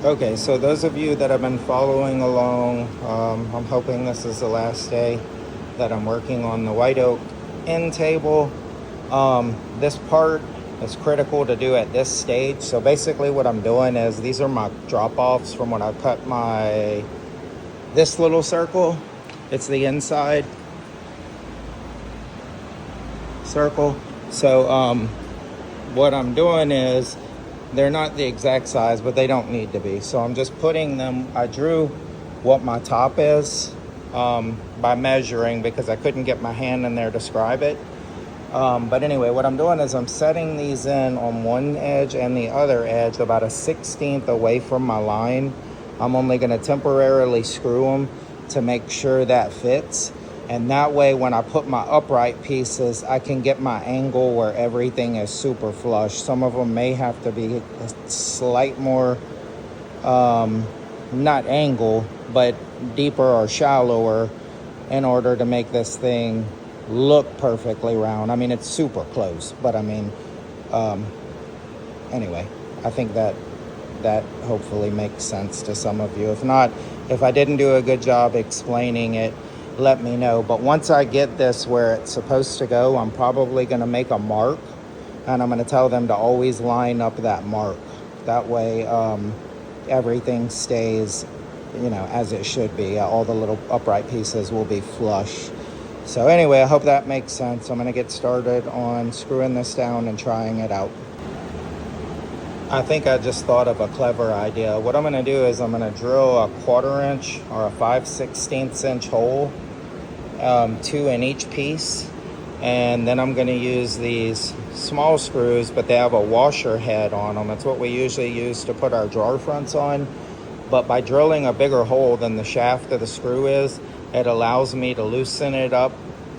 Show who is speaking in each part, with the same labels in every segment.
Speaker 1: Okay, so those of you that have been following along, I'm hoping this is the last day that I'm working on the white oak end table. This part is critical to do at this stage. So basically what I'm doing is, these are my drop-offs from when I cut this little circle. It's the inside circle. So what I'm doing is, they're not the exact size, but they don't need to be. So I'm just putting them, I drew what my top is by measuring, because I couldn't get my hand in there to scribe it. But anyway, what I'm doing is I'm setting these in on one edge and the other edge about 1/16 away from my line. I'm only going to temporarily screw them to make sure that fits. And that way, when I put my upright pieces, I can get my angle where everything is super flush. Some of them may have to be a slight more, not angle, but deeper or shallower in order to make this thing look perfectly round. I mean, it's super close, but I mean, anyway, I think that hopefully makes sense to some of you. If not, if I didn't do a good job explaining it, let me know. But once I get this where it's supposed to go, I'm probably going to make a mark, and I'm going to tell them to always line up that mark. That way everything stays, as it should be. All the little upright pieces will be flush. So anyway, I hope that makes sense. I'm going to get started on screwing this down and trying it out. I think I just thought of a clever idea. What I'm going to do is I'm going to drill a 1/4 inch or a 5/16 inch hole, 2 in each piece. And then I'm going to use these small screws, but they have a washer head on them. It's what we usually use to put our drawer fronts on. But by drilling a bigger hole than the shaft of the screw is, it allows me to loosen it up,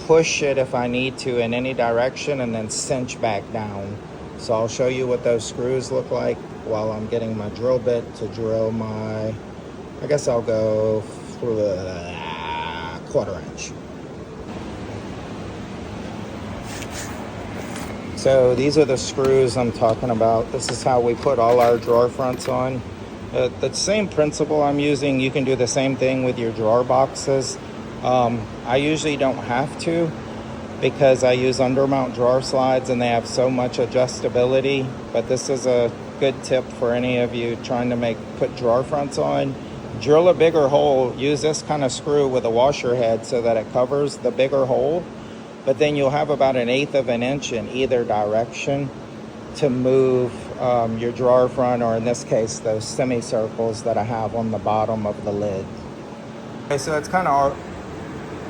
Speaker 1: push it if I need to in any direction, and then cinch back down. So I'll show you what those screws look like while I'm getting my drill bit to drill my, I guess I'll go for the 1/4 inch. So these are the screws I'm talking about. This is how we put all our drawer fronts on. The same principle I'm using, you can do the same thing with your drawer boxes. I usually don't have to, because I use undermount drawer slides and they have so much adjustability. But this is a good tip for any of you trying to put drawer fronts on. Drill a bigger hole. Use this kind of screw with a washer head so that it covers the bigger hole. But then you'll have about 1/8 of an inch in either direction to move your drawer front, or in this case, those semicircles that I have on the bottom of the lid. Okay, so it's kind of,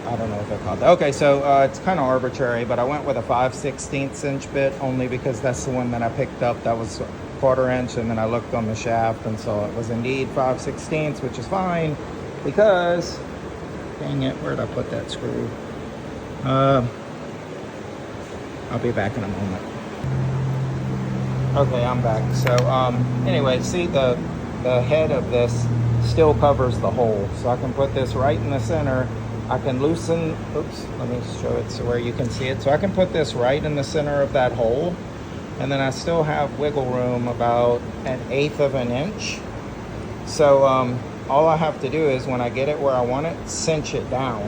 Speaker 1: I don't know what they're called. Okay, so it's kind of arbitrary, but I went with a 5/16 inch bit only because that's the one that I picked up. That was 1/4 inch, and then I looked on the shaft and saw it was indeed 5/16, which is fine because, dang it, where'd I put that screw? I'll be back in a moment. Okay, I'm back. So anyway, see the head of this still covers the hole. So I can put this right in the center. I can loosen, oops, let me show it so where you can see it. So I can put this right in the center of that hole. And then I still have wiggle room about 1/8 of an inch. So all I have to do is, when I get it where I want it, cinch it down,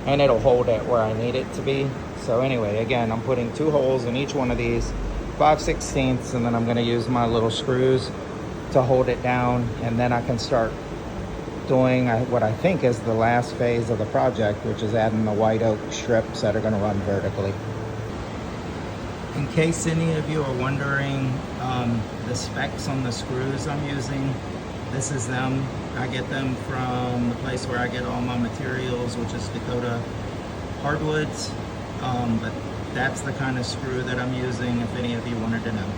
Speaker 1: and it'll hold it where I need it to be. So anyway, again, I'm putting 2 holes in each one of these, 5/16, and then I'm going to use my little screws to hold it down, and then I can start doing what I think is the last phase of the project, which is adding the white oak strips that are going to run vertically. In case any of you are wondering the specs on the screws I'm using, this is them. I get them from the place where I get all my materials, which is Dakota Hardwoods. But that's the kind of screw that I'm using, if any of you wanted to know.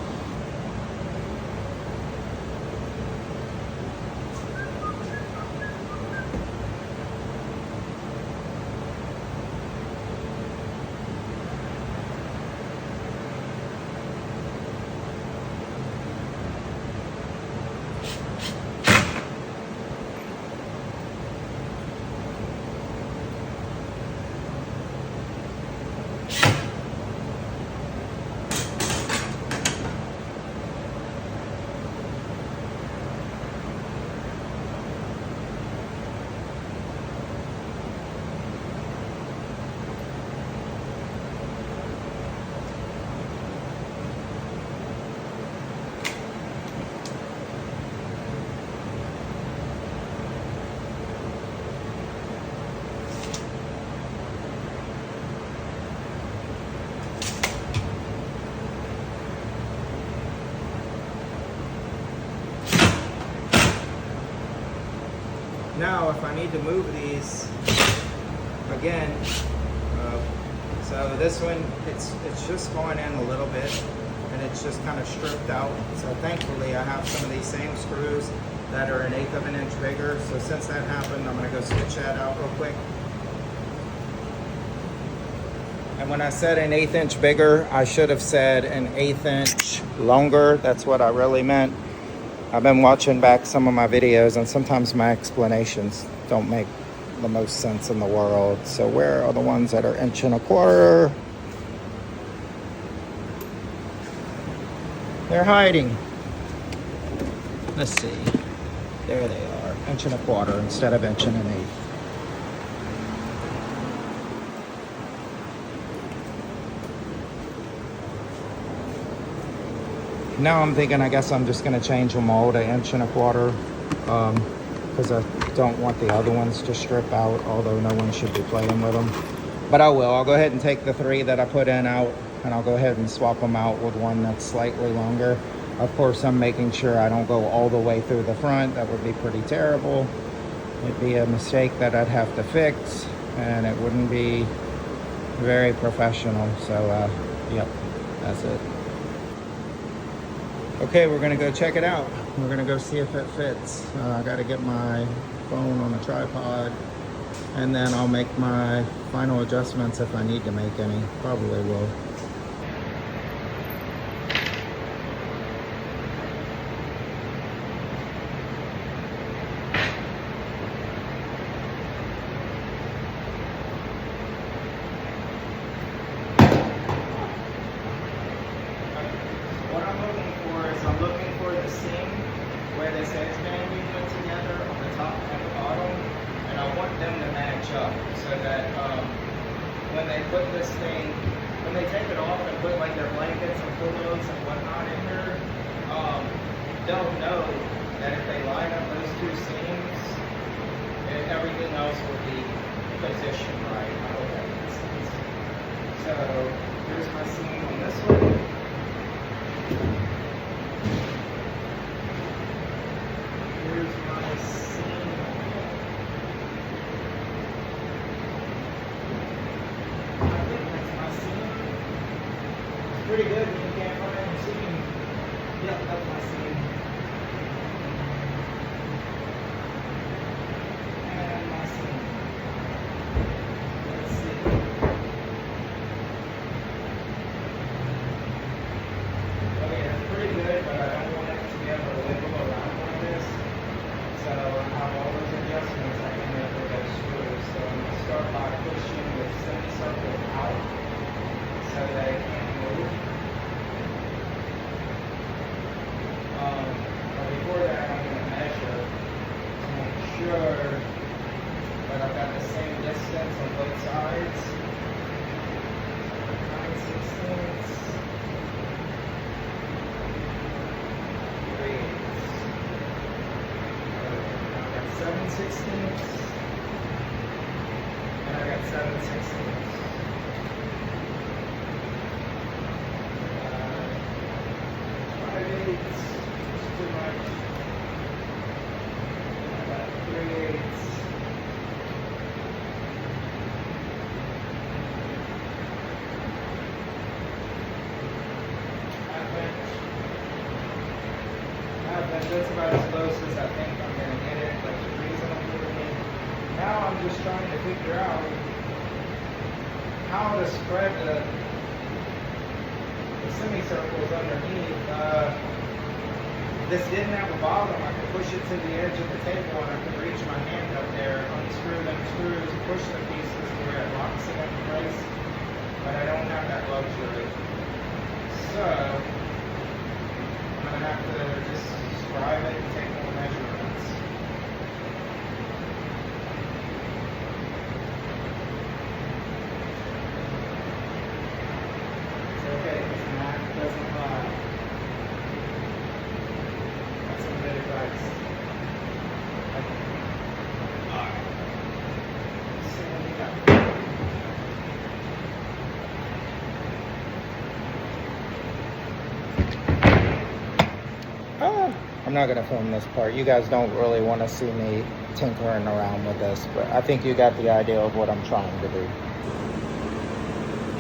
Speaker 1: Now, if I need to move these again, so this one, it's just going in a little bit, and it's just kind of stripped out. So thankfully, I have some of these same screws that are 1/8 of an inch bigger. So since that happened, I'm gonna go switch that out real quick. And when I said 1/8 inch bigger, I should have said 1/8 inch longer. That's what I really meant. I've been watching back some of my videos, and sometimes my explanations don't make the most sense in the world. So where are the ones that are 1.25 inches? They're hiding. Let's see. There they are. 1.25 inches instead of 1 1/8 inches. Now I'm thinking, I guess I'm just going to change them all to 1.25 inches, because I don't want the other ones to strip out, although no one should be playing with them. But I will. I'll go ahead and take the 3 that I put in out, and I'll go ahead and swap them out with one that's slightly longer. Of course, I'm making sure I don't go all the way through the front. That would be pretty terrible. It'd be a mistake that I'd have to fix, and it wouldn't be very professional. So, yep, that's it. Okay, we're gonna go check it out. We're gonna go see if it fits. I gotta get my phone on a tripod, and then I'll make my final adjustments if I need to make any. Probably will. What I'm looking for is I'm looking for the seam where this edge banding went together on the top and the bottom, and I want them to match up so that when they put this thing, when they take it off and put like their blankets and pillows and whatnot in here, they'll know that if they line up those 2 seams, everything else will be positioned right. I hope that makes sense. So here's my seam on this one. Here's my seam. I think that's my seam. It's pretty good when you can't find your seam. Yep, that's my seam. And my seam. Let's see. Okay, that's pretty good, but I don't want it to be able to wiggle around like this. So I have all those adjustments I can make with those screws. So I'm going to start by pushing the semicircle out so that it can't move. But before that, I'm going to measure to make sure that I've got the same distance on both sides. 9/16. 7/16, and I got 7/16. 5/8, too much. I got 3/8. That's about as close as I think I'm going to get it. That's reasonable to me. Now I'm just trying to figure out how to spread the semicircles underneath. This didn't have a bottom. I could push it to the edge of the table and I could reach my hand up there, unscrew them screws, push the pieces to where it locks it in place. But I don't have that luxury. So I'm going to have to just scribe it and take more measurements. It's okay, because math doesn't lie. That's some good advice. Alright. So we got I'm not gonna film this part. You guys don't really want to see me tinkering around with this, but I think you got the idea of what I'm trying to do.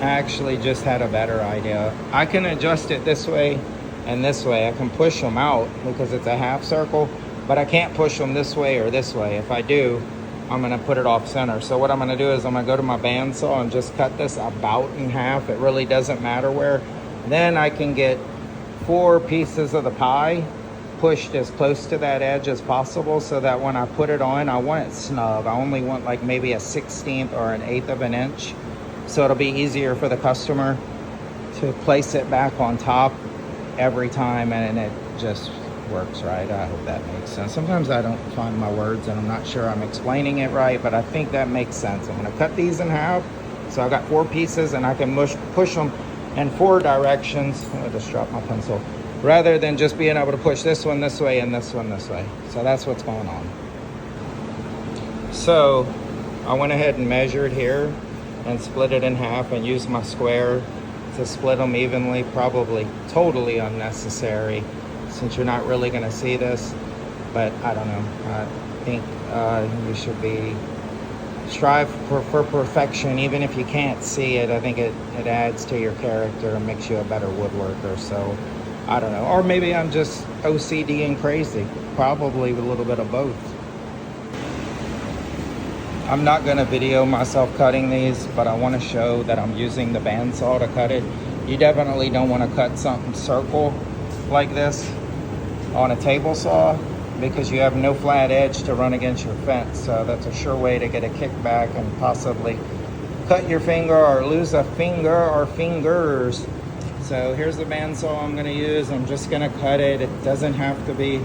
Speaker 1: I actually just had a better idea. I can adjust it this way and this way. I can push them out because it's a half circle, but I can't push them this way or this way. If I do, I'm gonna put it off center. So what I'm gonna do is I'm gonna go to my bandsaw and just cut this about in half. It really doesn't matter where. Then I can get 4 pieces of the pie pushed as close to that edge as possible so that when I put it on, I want it snug. I only want like maybe a 1/16 or an 1/8 of an inch. So it'll be easier for the customer to place it back on top every time, and it just works right. I hope that makes sense. Sometimes I don't find my words and I'm not sure I'm explaining it right, but I think that makes sense. I'm gonna cut these in half. So I got 4 pieces and I can push them in 4 directions. I just dropped my pencil. Rather than just being able to push this one this way and this one this way. So that's what's going on. So I went ahead and measured here and split it in half and used my square to split them evenly. Probably totally unnecessary since you're not really going to see this, but I don't know. I think you should strive for perfection even if you can't see it. I think it adds to your character and makes you a better woodworker. So I don't know, or maybe I'm just OCD and crazy. Probably a little bit of both. I'm not gonna video myself cutting these, but I wanna show that I'm using the bandsaw to cut it. You definitely don't wanna cut something circle like this on a table saw because you have no flat edge to run against your fence. So that's a sure way to get a kickback and possibly cut your finger or lose a finger or fingers. So here's the bandsaw I'm gonna use. I'm just gonna cut it. It doesn't have to be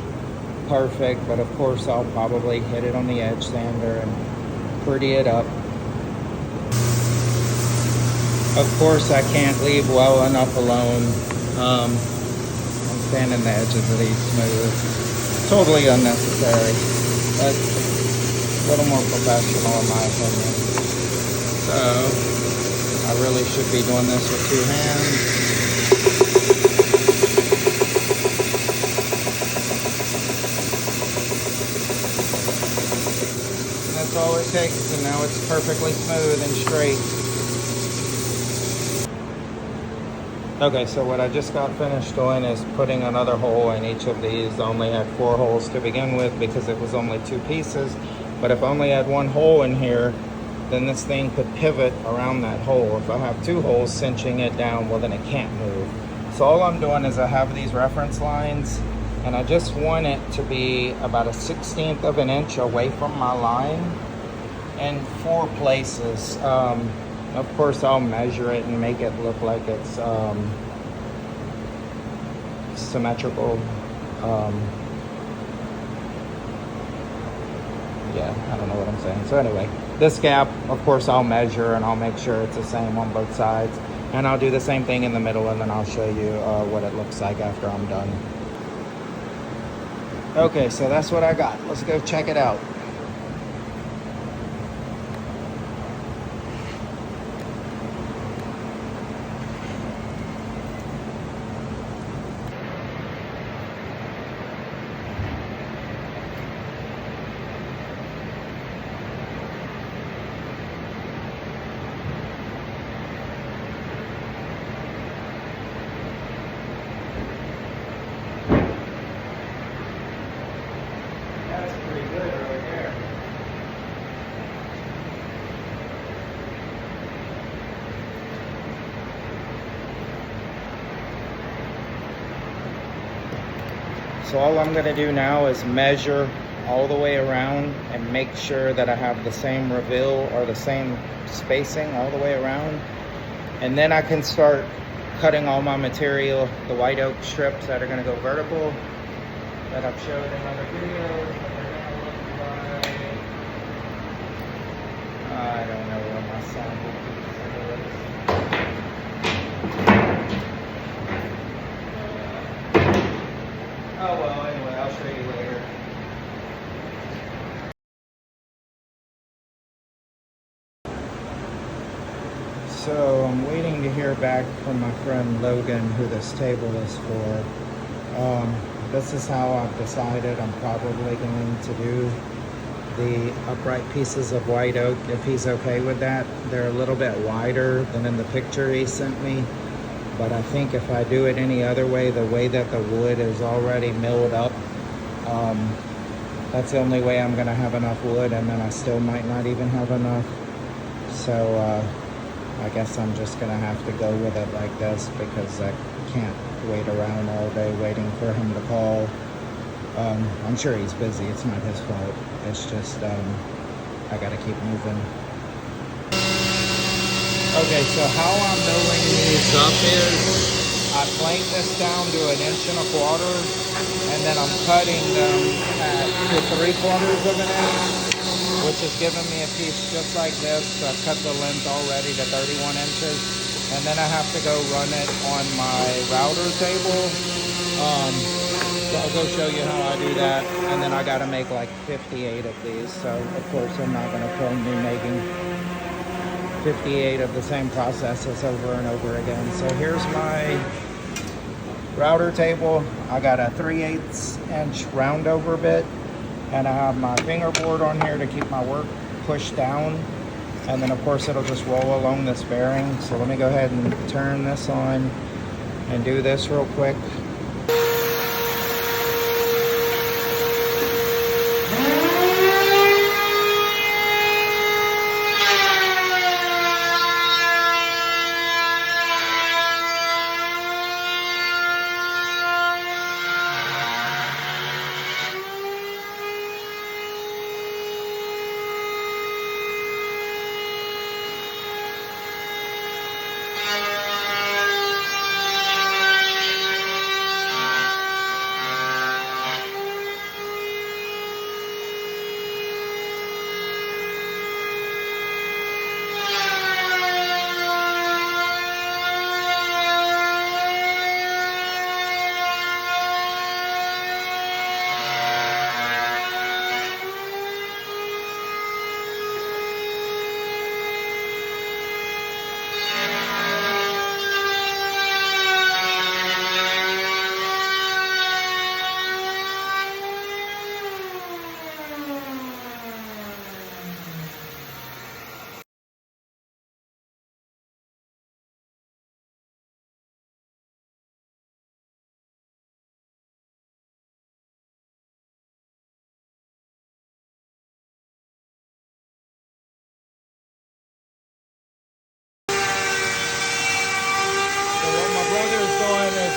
Speaker 1: perfect, but of course I'll probably hit it on the edge sander and pretty it up. Of course I can't leave well enough alone. I'm sanding the edges of these smooth. Totally unnecessary, but a little more professional in my opinion. So I really should be doing this with 2 hands. That's all it takes, and now it's perfectly smooth and straight. Okay, so what I just got finished doing is putting another hole in each of these. I only had 4 holes to begin with because it was only 2 pieces. But if I only had 1 hole in here, then this thing could pivot around that hole. If I have 2 holes cinching it down, well then it can't move. So all I'm doing is I have these reference lines, and I just want it to be about a 1/16 of an inch away from my line in 4 places. Of course, I'll measure it and make it look like it's symmetrical. Yeah, I don't know what I'm saying. So anyway, this gap, of course, I'll measure and I'll make sure it's the same on both sides. And I'll do the same thing in the middle, and then I'll show you what it looks like after I'm done. Okay, so that's what I got. Let's go check it out. So all I'm gonna do now is measure all the way around and make sure that I have the same reveal or the same spacing all the way around. And then I can start cutting all my material, the white oak strips that are gonna go vertical that I've showed in other videos. I don't know what my sample is. Oh well, anyway, I'll show you later. So I'm waiting to hear back from my friend Logan, who this table is for. this is how I've decided I'm probably going to do the upright pieces of white oak, if he's okay with that. They're a little bit wider than in the picture he sent me, but I think if I do it any other way, the way that the wood is already milled up, that's the only way I'm gonna have enough wood, and then I still might not even have enough. So I guess I'm just gonna have to go with it like this, because I can't wait around all day waiting for him to call. I'm sure he's busy, it's not his fault. It's just, I gotta keep moving. Okay, so how I'm milling these up is, I plank this down to 1.25 inches, and then I'm cutting them to 3/4 of an inch, which is giving me a piece just like this. So I've cut the length already to 31 inches, and then I have to go run it on my router table. So I'll go show you how I do that, and then I gotta make like 58 of these. So of course I'm not gonna film me making 58 of the same processes over and over again. So here's my router table. I got a 3/8 inch round over bit, and I have my fingerboard on here to keep my work pushed down, and then of course it'll just roll along this bearing. So let me go ahead and turn this on and do this real quick.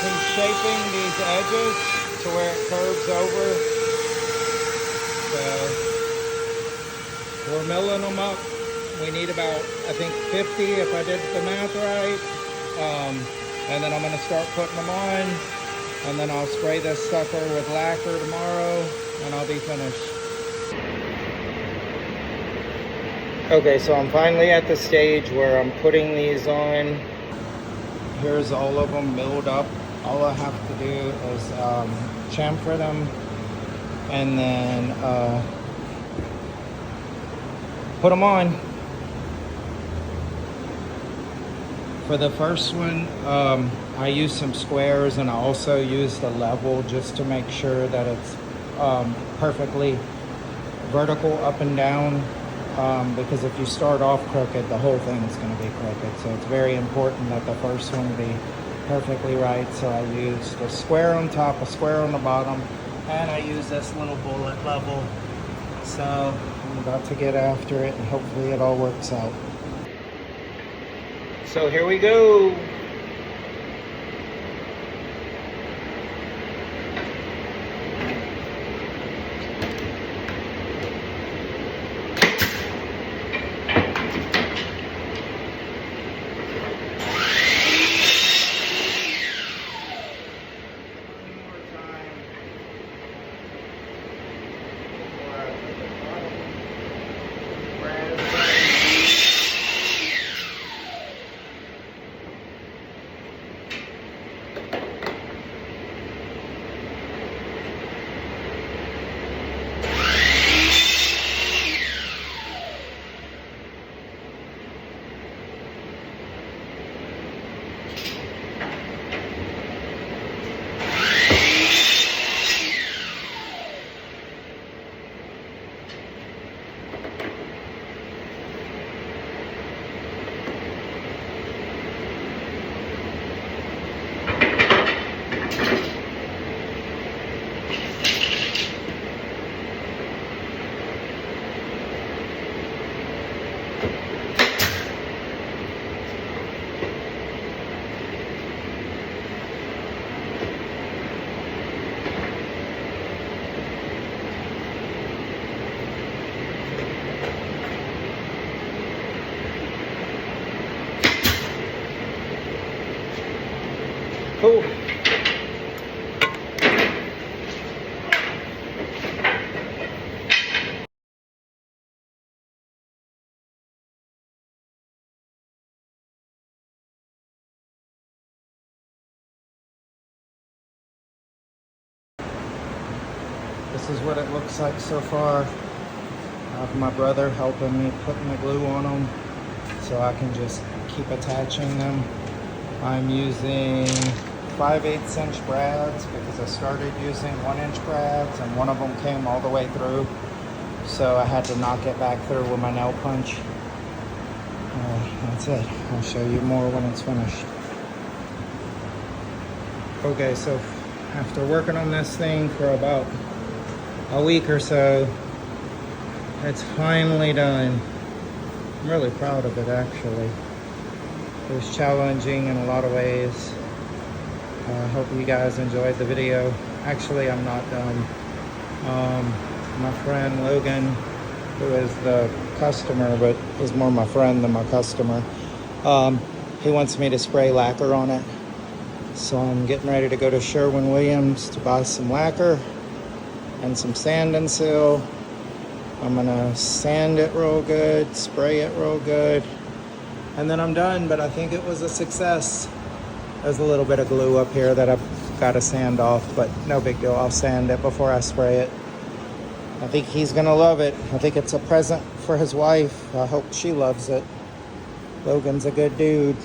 Speaker 1: He's shaping these edges to where it curves over. So we're milling them up. We need about, I think, 50 if I did the math right. And then I'm going to start putting them on. And then I'll spray this sucker with lacquer tomorrow, and I'll be finished. Okay, so I'm finally at the stage where I'm putting these on. Here's all of them milled up. All I have to do is chamfer them, and then put them on. For the first one, I used some squares, and I also used a level just to make sure that it's perfectly vertical up and down. Because if you start off crooked, the whole thing is going to be crooked. So it's very important that the first one be perfectly right. So I used a square on top, a square on the bottom, and I used this little bullet level. So I'm about to get after it, and hopefully it all works out. So here we go. Cool. This is what it looks like so far. I have my brother helping me putting the glue on them so I can just keep attaching them. I'm using 5/8 inch brads because I started using 1-inch brads and one of them came all the way through. So I had to knock it back through with my nail punch. That's it. I'll show you more when it's finished. Okay, so after working on this thing for about a week or so, it's finally done. I'm really proud of it, actually. It was challenging in a lot of ways. I hope you guys enjoyed the video. Actually, I'm not done. My friend Logan, who is the customer, but is more my friend than my customer, he wants me to spray lacquer on it. So I'm getting ready to go to Sherwin-Williams to buy some lacquer and some sand and seal. I'm gonna sand it real good, spray it real good, and then I'm done, but I think it was a success. There's a little bit of glue up here that I've got to sand off, but no big deal. I'll sand it before I spray it. I think he's gonna love it. I think it's a present for his wife. I hope she loves it. Logan's a good dude.